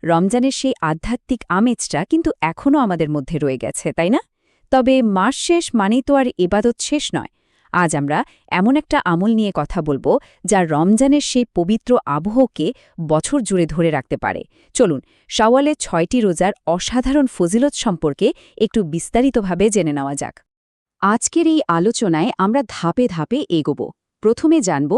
রমজানের সেই আধ্যাত্মিক আমেজটা কিন্তু এখনও আমাদের মধ্যে রয়ে গেছে, তাই না? তবে মাস শেষ মানেই তো আর ইবাদত শেষ নয়। আজ আমরা এমন একটা আমল নিয়ে কথা বলবো যা রমজানের সেই পবিত্র আবহকে বছর জুড়ে ধরে রাখতে পারে। চলুন শাওয়ালের ৬টি রোজার অসাধারণ ফজিলত সম্পর্কে একটু বিস্তারিতভাবে জেনে নেওয়া যাক। আজকের এই আলোচনায় আমরা ধাপে ধাপে এগোব। প্রথমে জানব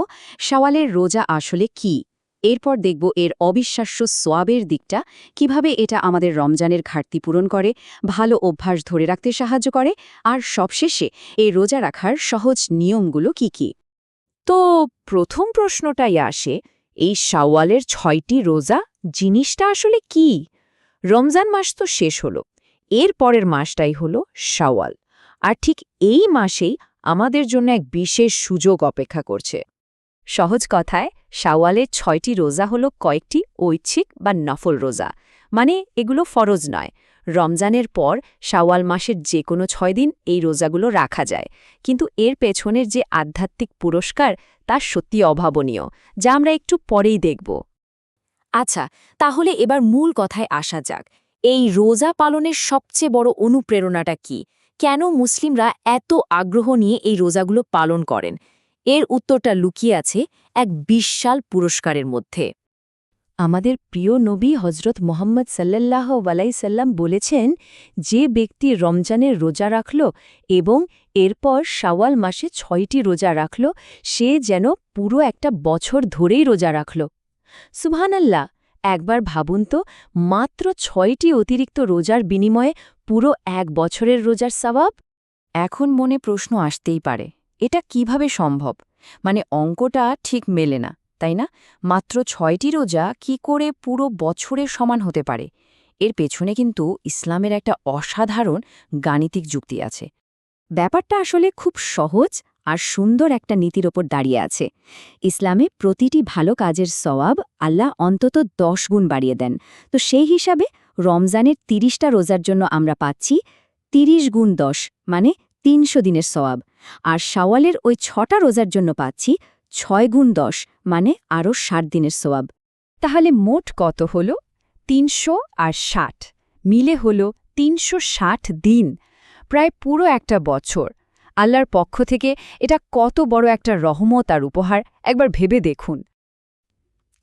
শাওয়ালের রোজা আসলে কি, এরপর দেখব এর অবিশ্বাস্য সোয়াবের দিকটা, কিভাবে এটা আমাদের রমজানের ঘাটতি পূরণ করে, ভালো অভ্যাস ধরে রাখতে সাহায্য করে, আর সবশেষে এই রোজা রাখার সহজ নিয়মগুলো কি কি। তো প্রথম প্রশ্নটাই আসে, এই শাওয়ালের ৬টি রোজা জিনিসটা আসলে কি? রমজান মাস তো শেষ হলো, এর পরের মাসটাই হলো শাওয়াল, আর ঠিক এই মাসেই আমাদের জন্য এক বিশেষ সুযোগ অপেক্ষা করছে। সহজ কথায় শাওয়ালের ৬টি রোজা হলো কয়েকটি ঐচ্ছিক বা নফল রোজা, মানে এগুলো ফরজ নয়। রমজানের পর শাওয়াল মাসের যে কোনো ৬ দিন এই রোজাগুলো রাখা যায়, কিন্তু এর পেছনের যে আধ্যাত্মিক পুরস্কার তা সত্যি অভাবনীয়, যা আমরা একটু পরেই দেখব। আচ্ছা, তাহলে এবার মূল কথায় আসা যাক। এই রোজা পালনের সবচেয়ে বড় অনুপ্রেরণাটা কি? কেন মুসলিমরা এত আগ্রহ নিয়ে এই রোজাগুলো পালন করেন? এর উত্তরটা লুকিয়ে আছে এক বিশাল পুরস্কারের মধ্যে। আমাদের প্রিয় নবী হজরত মোহাম্মদ সাল্লাল্লাহু আলাইহি সাল্লাম বলেছেন, যে ব্যক্তি রমজানের রোজা রাখল এবং এরপর শাওয়াল মাসে ৬টি রোজা রাখল, সে যেন পুরো একটা বছর ধরেই রোজা রাখল। সুবহানাল্লাহ! একবার ভাবুন তো, মাত্র ৬টি অতিরিক্ত রোজার বিনিময়ে পুরো এক বছরের রোজার সওয়াব। এখন মনে প্রশ্ন আসতেই পারে, এটা কিভাবে সম্ভব? মানে অঙ্কটা ঠিক মেলে না, তাই না? মাত্র ৬টি রোজা কি করে পুরো বছরের সমান হতে পারে? এর পেছনে কিন্তু ইসলামের একটা অসাধারণ গাণিতিক যুক্তি আছে। ব্যাপারটা আসলে খুব সহজ আর সুন্দর একটা নীতির ওপর দাঁড়িয়ে আছে। ইসলামে প্রতিটি ভালো কাজের সওয়াব আল্লাহ অন্তত ১০ গুণ বাড়িয়ে দেন। তো সেই হিসাবে রমজানের ৩০টা রোজার জন্য আমরা পাচ্ছি ৩০ গুণ ১০, মানে ৩০০ দিনের সওয়াব। আর শাওয়ালের ওই ৬টা রোজার জন্য পাচ্ছি ৬ গুণ ১০, মানে আরও ৬০ দিনের সওয়াব। তাহলে মোট কত হল? ৩০০ আর ৬০ মিলে হল ৩৬০ দিন, প্রায় পুরো একটা বছর। আল্লাহর পক্ষ থেকে এটা কত বড় একটা রহমত আর উপহার, একবার ভেবে দেখুন।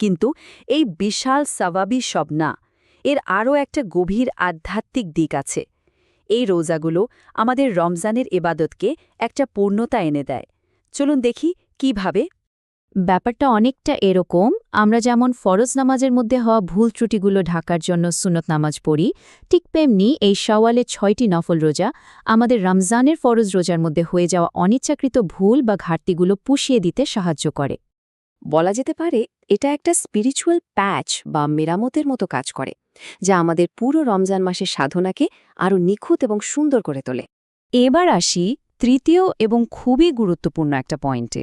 কিন্তু এই বিশাল সওয়াবই সব না, এর আরও একটা গভীর আধ্যাত্মিক দিক আছে। এই রোজাগুলো আমাদের রমজানের ইবাদতকে একটা পূর্ণতা এনে দেয়। চলুন দেখি কিভাবে। ব্যাপারটা অনেকটা এরকম, আমরা যেমন ফরজ নামাজের মধ্যে হওয়া ভুল ত্রুটিগুলো ঢাকার জন্য সুন্নত নামাজ পড়ি, ঠিক তেমনি এই শাওয়ালের ৬টি নফল রোজা আমাদের রমজানের ফরজ রোজার মধ্যে হয়ে যাওয়া অনিচ্ছাকৃত ভুল বা ঘাটতিগুলো পুষিয়ে দিতে সাহায্য করে। বলা যেতে পারে এটা একটা স্পিরিচুয়াল প্যাচ বা মেরামতের মতো কাজ করে, যা আমাদের পুরো রমজান মাসের সাধনাকে আরও নিখুঁত এবং সুন্দর করে তোলে। এবার আসি তৃতীয় এবং খুবই গুরুত্বপূর্ণ একটা পয়েন্টে।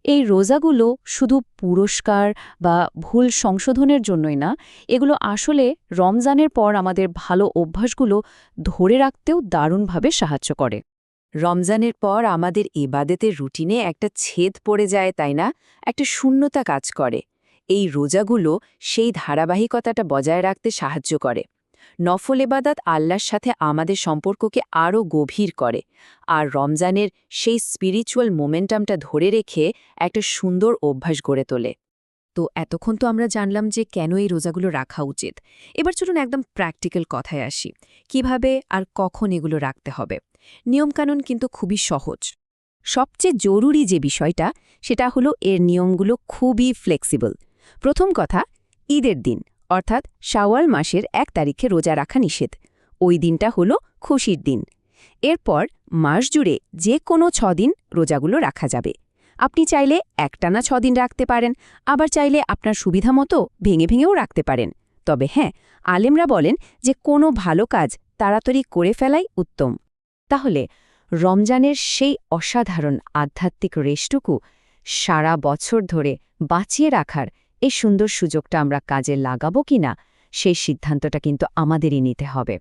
এই রোজাগুলো শুধু পুরস্কার বা ভুল সংশোধনের জন্যই না, এগুলো আসলে রমজানের পর আমাদের ভালো অভ্যাসগুলো ধরে রাখতেও দারুণভাবে সাহায্য করে। রমজানের পর আমাদের ইবাদতের রুটিনে একটা ছেদ পড়ে যায়, তাই না? একটা শূন্যতা কাজ করে। এই রোজাগুলো সেই ধারাবাহিকতাটা বজায় রাখতে সাহায্য করে। নফল ইবাদত আল্লাহর সাথে আমাদের সম্পর্ককে আরও গভীর করে, আর রমজানের সেই স্পিরিচুয়াল মোমেন্টামটা ধরে রেখে একটা সুন্দর অভ্যাস গড়ে তোলে। তো এতক্ষণ তো আমরা জানলাম যে কেন এই রোজাগুলো রাখা উচিত। এবার চলুন একদম প্র্যাকটিক্যাল কথায় আসি, কিভাবে আর কখন এগুলো রাখতে হবে। নিয়মকানুন কিন্তু খুবই সহজ। সবচেয়ে জরুরি যে বিষয়টা, সেটা হলো এর নিয়মগুলো খুবই ফ্লেক্সিবল। প্রথম কথা, ঈদের দিন অর্থাৎ শাওয়াল মাসের ১ তারিখে রোজা রাখা নিষেধ। ওই দিনটা হলো খুশির দিন। এরপর মাস জুড়ে যে কোনো ৬ দিন রোজাগুলো রাখা যাবে। আপনি চাইলে একটানা ৬ দিন রাখতে পারেন, আবার চাইলে আপনার সুবিধা মতো ভেঙে ভেঙেও রাখতে পারেন। তবে হ্যাঁ, আলেমরা বলেন যে কোনো ভালো কাজ তাড়াতাড়ি করে ফেলাই উত্তম। তাহলে রমজানের সেই অসাধারণ আধ্যাত্মিক রেশটুকু সারা বছর ধরে বাঁচিয়ে রাখার এই সুন্দর সুযোগটা আমরা কাজে লাগাবো কিনা, সেই সিদ্ধান্তটা কিন্তু আমাদেরই নিতে হবে।